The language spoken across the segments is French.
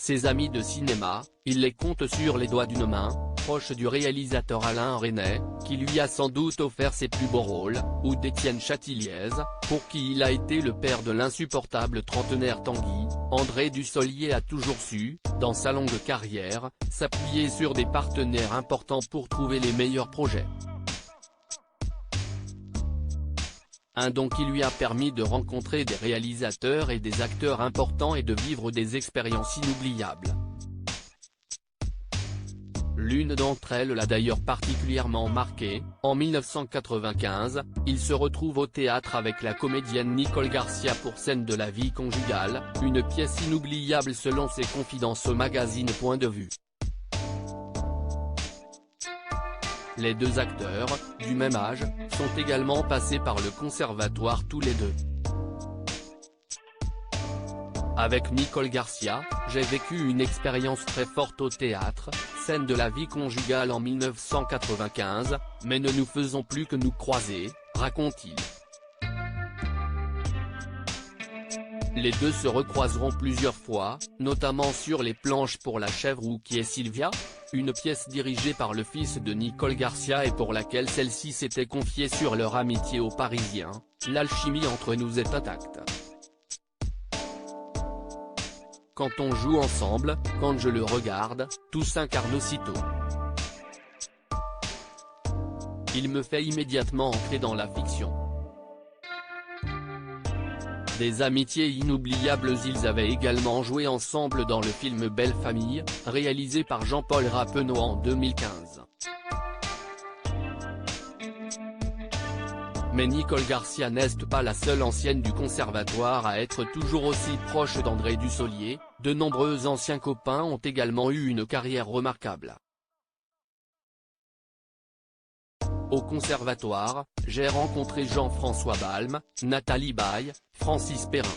Ses amis de cinéma, il les compte sur les doigts d'une main, proche du réalisateur Alain Resnais, qui lui a sans doute offert ses plus beaux rôles, ou d'Étienne Châtilliez, pour qui il a été le père de l'insupportable trentenaire Tanguy. André Dussolier a toujours su, dans sa longue carrière, s'appuyer sur des partenaires importants pour trouver les meilleurs projets. Un don qui lui a permis de rencontrer des réalisateurs et des acteurs importants et de vivre des expériences inoubliables. L'une d'entre elles l'a d'ailleurs particulièrement marqué. En 1995, il se retrouve au théâtre avec la comédienne Nicole Garcia pour Scène de la vie conjugale, une pièce inoubliable selon ses confidences au magazine Point de vue. Les deux acteurs, du même âge, sont également passés par le conservatoire tous les deux. Avec Nicole Garcia, j'ai vécu une expérience très forte au théâtre, Scène de la vie conjugale en 1995, mais ne nous faisons plus que nous croiser, raconte-t-il. Les deux se recroiseront plusieurs fois, notamment sur les planches pour La chèvre ou Qui est Sylvia, une pièce dirigée par le fils de Nicole Garcia et pour laquelle celle-ci s'était confiée sur leur amitié aux Parisiens. L'alchimie entre nous est intacte. Quand on joue ensemble, quand je le regarde, tout s'incarne aussitôt. Il me fait immédiatement entrer dans la fiction. Des amitiés inoubliables. Ils avaient également joué ensemble dans le film Belle Famille, réalisé par Jean-Paul Rappeneau en 2015. Mais Nicole Garcia n'est pas la seule ancienne du conservatoire à être toujours aussi proche d'André Dussolier, de nombreux anciens copains ont également eu une carrière remarquable. Au conservatoire, j'ai rencontré Jean-François Balme, Nathalie Baye, Francis Perrin.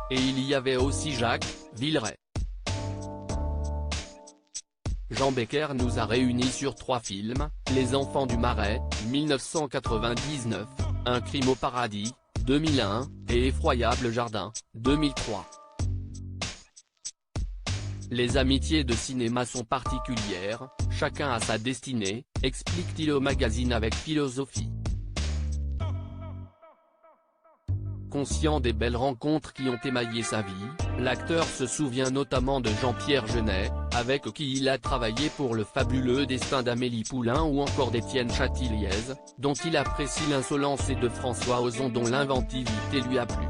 Et il y avait aussi Jacques Villeray. Jean Becker nous a réunis sur 3 films, Les Enfants du Marais, 1999, Un crime au paradis, 2001, et Effroyable jardin, 2003. Les amitiés de cinéma sont particulières, chacun a sa destinée, explique-t-il au magazine avec philosophie. Conscient des belles rencontres qui ont émaillé sa vie, l'acteur se souvient notamment de Jean-Pierre Jeunet, avec qui il a travaillé pour Le fabuleux destin d'Amélie Poulain ou encore d'Étienne Châtilliez, dont il apprécie l'insolence, et de François Ozon dont l'inventivité lui a plu.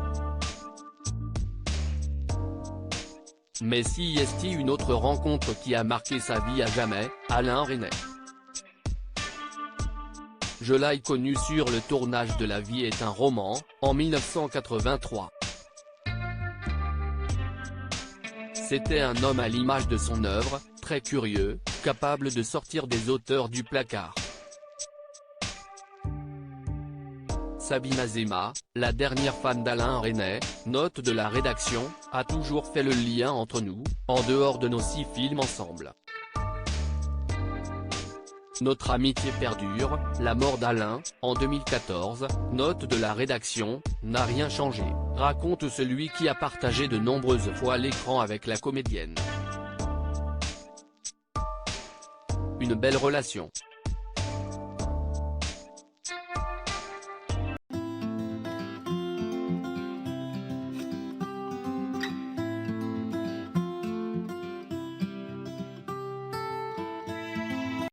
Mais si est une autre rencontre qui a marqué sa vie à jamais, Alain Resnais. Je l'ai connu sur le tournage de La vie est un roman, en 1983. C'était un homme à l'image de son œuvre, très curieux, capable de sortir des auteurs du placard. Sabine Azéma, la dernière femme d'Alain Resnais, note de la rédaction, a toujours fait le lien entre nous, en dehors de nos 6 films ensemble. Notre amitié perdure, la mort d'Alain, en 2014, note de la rédaction, n'a rien changé, raconte celui qui a partagé de nombreuses fois l'écran avec la comédienne. Une belle relation.